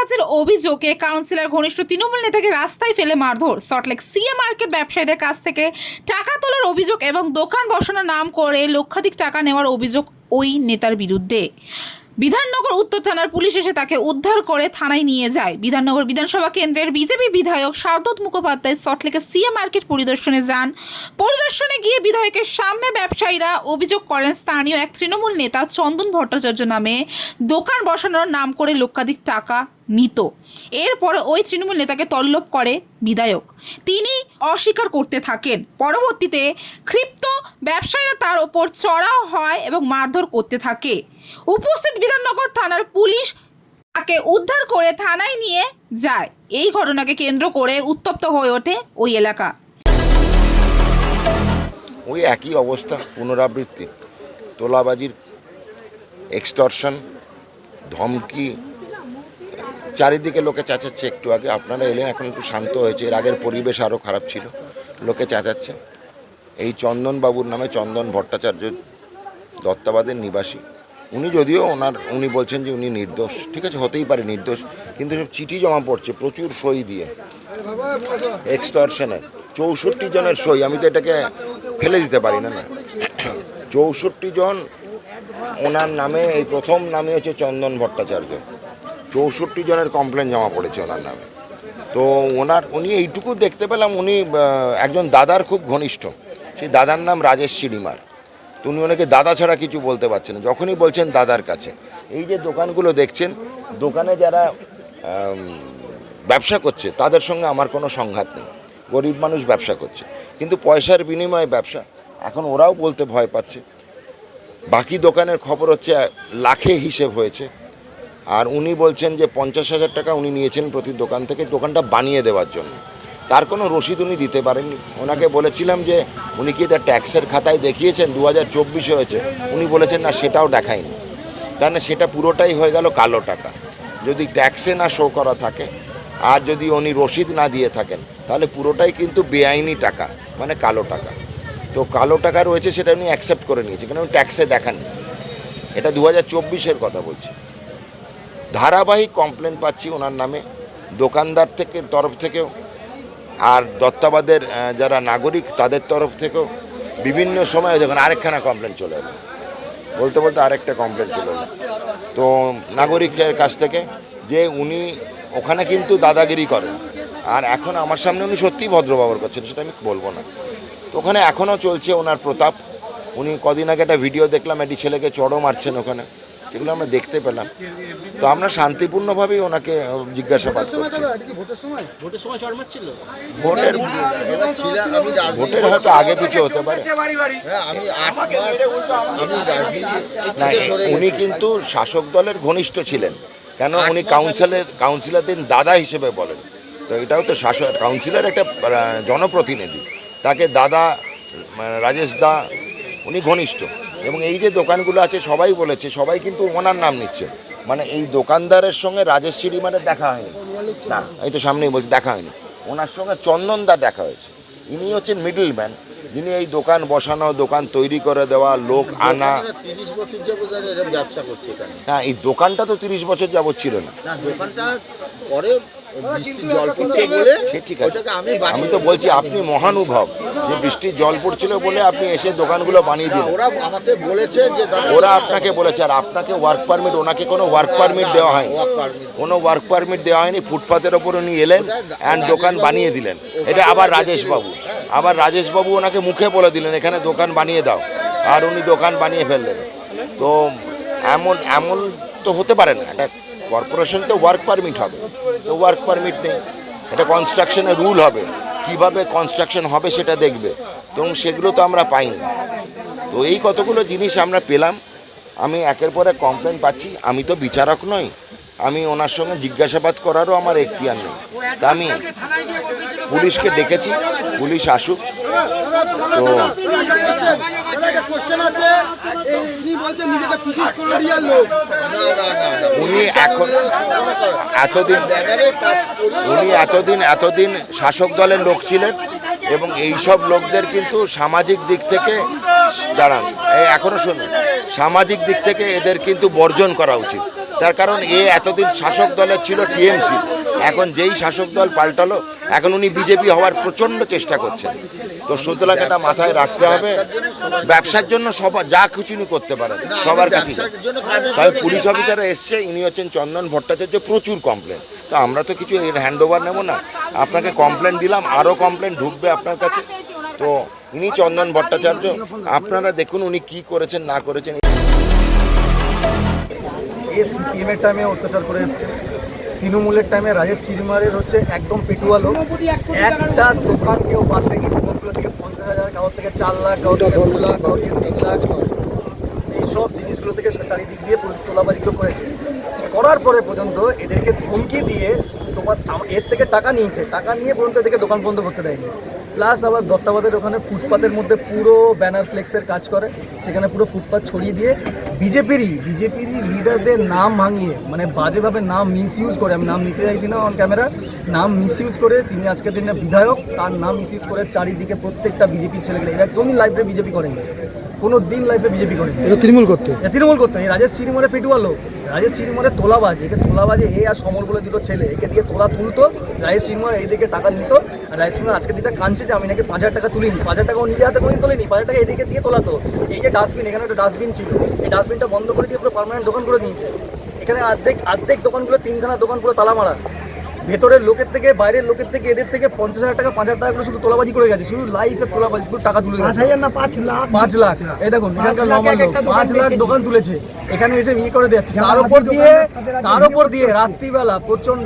চাঁদাবাজির অভিযোগে কাউন্সিলর ঘনিষ্ঠ তৃণমূল নেতাকে রাস্তায় ফেলে মারধর, সল্টলেক সিএ মার্কেট ব্যবসায়ীদের কাছ থেকে টাকা তোলার অভিযোগ এবং দোকান বসানোর নাম করে লক্ষাধিক টাকা নেওয়ার অভিযোগ ওই নেতার বিরুদ্ধে। বিধাননগর উত্তর থানার পুলিশ এসে তাকে উদ্ধার করে থানায় নিয়ে যায়। বিধাননগর বিধানসভা কেন্দ্রের বিজেপি বিধায়ক শারদত মুখোপাধ্যায় সল্টলেকের সিএ মার্কেট পরিদর্শনে যান। পরিদর্শনে গিয়ে বিধায়কের সামনে ব্যবসায়ীরা অভিযোগ করেন স্থানীয় এক তৃণমূল নেতা চন্দন ভট্টাচার্য নামে দোকান বসানোর নাম করে লক্ষাধিক টাকা নিত। এরপরে ওই তৃণমূল নেতাকে তল্লব করে বিধায়ক, তিনি অস্বীকার করতে থাকেন। পরবর্তীতে ক্ষিপ্ত ব্যবসায়ীরা তার ওপর চড়াও হয় এবং মারধর করতে থাকে। উপস্থিত বিধাননগর থানার পুলিশ তাকে উদ্ধার করে থানায় নিয়ে যায়। এই ঘটনাকে কেন্দ্র করে উত্তপ্ত হয়ে ওঠে ওই এলাকা। ওই একই অবস্থা, পুনরাবৃত্তি, তোলাবাজির, এক্সটর্শন, ধমকি, চারিদিকে লোকে চেঁচাচ্ছে। একটু আগে আপনারা এলেন, এখন একটু শান্ত হয়েছে, এর আগের পরিবেশ আরও খারাপ ছিল, লোকে চেঁচাচ্ছে। এই চন্দনবাবুর নামে, চন্দন ভট্টাচার্য, দত্তাবাদের নিবাসী, উনি যদিও উনি বলছেন যে উনি নির্দোষ, ঠিক আছে, হতেই পারে নির্দোষ, কিন্তু সব চিঠি জমা পড়ছে প্রচুর সই দিয়ে, এক্সটর্শনের 64 জনের সই। আমি তো এটাকে ফেলে দিতে পারি না। 64 জন ওনার নামে, এই প্রথম নামে হচ্ছে চন্দন ভট্টাচার্য, 64 জনের কমপ্লেন জমা পড়েছে ওনার নামে। তো উনি এইটুকু দেখতে পেলাম, উনি একজন দাদার খুব ঘনিষ্ঠ, সেই দাদার নাম রাজেশ চিড়িমার। তো উনি ওনাকে দাদা ছাড়া কিছু বলতে পারছেন না, যখনই বলছেন দাদার কাছে। এই যে দোকানগুলো দেখছেন, দোকানে যারা ব্যবসা করছে তাদের সঙ্গে আমার কোনো সংঘাত নেই, গরিব মানুষ ব্যবসা করছে, কিন্তু পয়সার বিনিময়ে ব্যবসা, এখন ওরাও বলতে ভয় পাচ্ছে। বাকি দোকানের খবর হচ্ছে লাখে হিসেব হয়েছে, আর উনি বলছেন যে 50,000 টাকা উনি নিয়েছেন প্রতি দোকান থেকে দোকানটা বানিয়ে দেওয়ার জন্য। তার কোনো রসিদ উনি দিতে পারেননি। ওনাকে বলেছিলাম যে উনি কি তার ট্যাক্সের খাতায় দেখিয়েছেন 2024 হয়েছে, উনি বলেছেন না, সেটাও দেখায়নি। তার না, সেটা পুরোটাই হয়ে গেল কালো টাকা। যদি ট্যাক্সে না শো করা থাকে আর যদি উনি রসিদ না দিয়ে থাকেন, তাহলে পুরোটাই কিন্তু বেআইনি টাকা, মানে কালো টাকা। তো কালো টাকা রয়েছে, সেটা উনি অ্যাকসেপ্ট করে নিয়েছে, কারণ উনি ট্যাক্সে দেখাননি। এটা 2024-এর কথা বলছি। ধারাবাহিক কমপ্লেন পাচ্ছি ওনার নামে দোকানদার থেকে তরফ থেকেও, আর দত্তাবাদের যারা নাগরিক তাদের তরফ থেকেও। বিভিন্ন সময় যখন আরেকখানা কমপ্লেন চলে এলো, বলতে বলতে আরেকটা কমপ্লেন চলে এলো তো নাগরিকের কাছ থেকে, যে উনি ওখানে কিন্তু দাদাগিরি করেন, আর এখন আমার সামনে উনি সত্যিই ভদ্র ব্যবহার করছেন, সেটা আমি বলবো না। তো ওখানে এখনও চলছে ওনার প্রতাপ। উনি কদিন আগে একটা ভিডিও দেখলাম, একটি ছেলেকে চড়ও মারছেন ওখানে, এগুলো আমরা দেখতে পেলাম। তো আমরা শান্তিপূর্ণভাবেই ওনাকে জিজ্ঞাসাবাদ করছি। ভোটের হয়তো আগে পিছিয়ে হতে পারে না, উনি কিন্তু শাসক দলের ঘনিষ্ঠ ছিলেন, কেন উনি কাউন্সিলরদের দাদা হিসেবে বলেন। তো এটাও তো কাউন্সিলর একটা জনপ্রতিনিধি, তাকে দাদা, রাজেশ দা, উনি ঘনিষ্ঠ। এবং এই যে দোকানগুলো আছে সবাই বলেছে, সবাই কিন্তু ওনার নাম নিচ্ছে, মানে এই দোকানদারের সঙ্গে রাজেশ চিড়িমারের দেখা হয়নি না, এই তো সামনেই বলছি দেখা হয়নি, ওনার সঙ্গে চন্দনদার দেখা হয়েছে। ইনি হচ্ছেন মিডল ম্যান, যিনি এই দোকান বসানো, দোকান তৈরি করে দেওয়া, লোক আনা। 30 বছর যাবত ব্যবসা করছে এখানে। হ্যাঁ, এই দোকানটা তো 30 বছর যাবত ছিল না, দোকানটা পরে বৃষ্টির জল পড়ছে বলে, সে ঠিক আছে। আমি তো বলছি আপনি মহানুভব, যে বৃষ্টির জল পড়ছিল বলে আপনি এসে দোকানগুলো বানিয়ে দিলেন। ওরা আমাকে বলেছে যে ওরা আপনাকে বলেছে, আর আপনাকে ওয়ার্ক পারমিট, ওনাকে কোনো ওয়ার্ক পারমিট দেওয়া হয়নি, কোনো ওয়ার্ক পারমিট দেওয়া হয়নি। ফুটপাতের ওপর উনি এলেন অ্যান্ড দোকান বানিয়ে দিলেন। এটা আবার রাজেশবাবু ওনাকে মুখে বলে দিলেন এখানে দোকান বানিয়ে দাও, আর উনি দোকান বানিয়ে ফেললেন। তো এমন তো হতে পারে না। এটা কর্পোরেশন তো ওয়ার্ক পারমিট হবে, তো ওয়ার্ক পারমিট নেই। এটা কনস্ট্রাকশনের রুল হবে, কিভাবে কনস্ট্রাকশন হবে সেটা দেখবে, তো সেগুলো তো আমরা পাইনি। তো এই কতগুলো জিনিস আমরা পেলাম। আমি একের পর এক কমপ্লেন পাচ্ছি। আমি তো বিচারক নই, আমি ওনার সঙ্গে জিজ্ঞাসাবাদ করারও আমার এখতিয়ার নেই। তা আমি পুলিশকে ডেকেছি, পুলিশ আসুক। তো উনি এতদিন শাসক দলের লোক ছিলেন, এবং এই সব লোকদের কিন্তু সামাজিক দিক থেকে এখনো শুনুন, সামাজিক দিক থেকে এদের কিন্তু বর্জন করা উচিত। তার কারণ এতদিন শাসক দলের ছিল টিএমসি, এখন যেই শাসক দল পাল্টালো এখন উনি বিজেপি হওয়ার প্রচণ্ড চেষ্টা করছেন। তো সুতরাং এটা মাথায় রাখতে হবে, ব্যবসার জন্য সবার যা কিছু উনি করতে পারেন সবার কাছে। তবে পুলিশ অফিসার এসছে, ইনি হচ্ছেন চন্দন ভট্টাচার্য, প্রচুর কমপ্লেন। তো আমরা তো কিছু এর হ্যান্ড ওভার নেবো না, আপনাকে কমপ্লেন দিলাম, আরও কমপ্লেন ঢুকবে আপনার কাছে। তো ইনি চন্দন ভট্টাচার্য, আপনারা দেখুন উনি কি করেছেন না করেছেন। এ সিপিএমের টাইমে অত্যাচার করে এসছে, তৃণমূলের টাইমে রাজেশ চিরিমারের হচ্ছে একদম পেটুয়া লোক। একটা দোকান কেউ বাদ দেখি দোকানগুলো থেকে 50,000, কারোর থেকে 4 লাখ, কারোর থেকে 2 লাখ, কারোর থেকে 3 লাখ, এইসব জিনিসগুলো থেকে চারিদিক দিয়ে তোলাবাজিগুলো করেছে। করার পরে পর্যন্ত এদেরকে ধমকি দিয়ে এর থেকে টাকা নিয়েছে, টাকা নিয়ে পর্যন্ত এদেরকে দোকান বন্ধ করতে দেয়নি। প্লাস আবার দত্তাবাদের ওখানে ফুটপাতের মধ্যে পুরো ব্যানার ফ্লেক্সের কাজ করে, সেখানে পুরো ফুটপাত ছড়িয়ে দিয়ে বিজেপিরই লিডারদের নাম ভাঙিয়ে, মানে বাজেভাবে নাম মিসইউজ করে, আমি নাম নিতে চাইছি না অন ক্যামেরা, নাম মিসইউজ করে তিনি আজকের দিনে বিধায়ক, তার নাম মিসইউজ করে চারিদিকে প্রত্যেকটা বিজেপির ছেলেগুলো, এরা কোনদিন লাইফে বিজেপি করেনি, কোনো দিন লাইফে বিজেপি করেনি, এটা তৃণমূল করতে। এই রাজেশ চিরিমরে পেটুয়া লোক, রাজেশ চিরিমরে তোলাবাজ, একে তোলাবাজে এ আর সমর বলে দুটো ছেলে, একে দিয়ে তোলা তুলতো, রাজেশ চিরিমরে এইদিকে টাকা নিত, আর রাজেশ চিরিমরে আজকে দিনটা কাঁদছে যে আমি নাকি 5,000 টাকা তুলিনি, 5,000 টাকা ও নিজে হাতে কোনোদিন তোলেনি, 5,000 টাকা এদিকে দিয়ে তোলাতো। এই যে ডাস্টবিন, এখানে একটা ডাস্টবিন ছিল, এই ডাস্টবিনটা বন্ধ করে দিয়ে পুরো পার্মানেন্ট দোকান করে দিয়েছে। এখানে অর্ধেক দোকানগুলো, 3খানা দোকান পুরো তালা মারা, ভেতরের লোকের থেকে বাইরের লোকের থেকে এদের থেকে 50,000 টাকা 5,000 টাকা করে শুধু তোলাবাজি করে গেছে, শুধু লাইফে তোলাবাজি, পুরো টাকা তুলে গেছে 5 লাখ। এই দেখুন এখানকার নর্মাল লোক 5 লাখ দোকান তুলেছে, এখানে এসে ইয়ে করে দিচ্ছে। তার উপর দিয়ে রাত্রিবেলা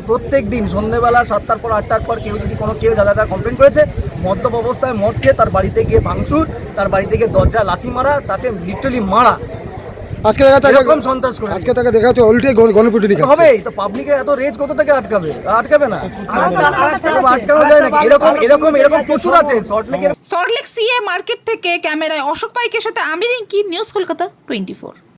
প্রত্যেক দিন সন্ধ্যেবেলা 7টার পর 8টার পর কেউ দাদা কমপ্লেন করেছে, মদ্যপ অবস্থায় মদ খেয়ে তার বাড়িতে গিয়ে ভাঙচুর, তার বাড়িতে গিয়ে দরজা লাথি মারা, তাকে লিটারালি মারা। আজকে দেখা এরকম সন্ত্রাস করে আজকে তাকে দেখা যাচ্ছে উল্টে গণপিটুনি খাচ্ছে। হবেই তো, পাবলিকে এত রেজ কোথা থেকে আটকাবে না, আটকানো যায় নাকি? এরকম প্রচুর আছে সল্টলেকের। সল্টলেক সিএ মার্কেট থেকে ক্যামেরায় অশোক পাইকের সাথে আমি রিঙ্কি, নিউজ কলকাতা 24।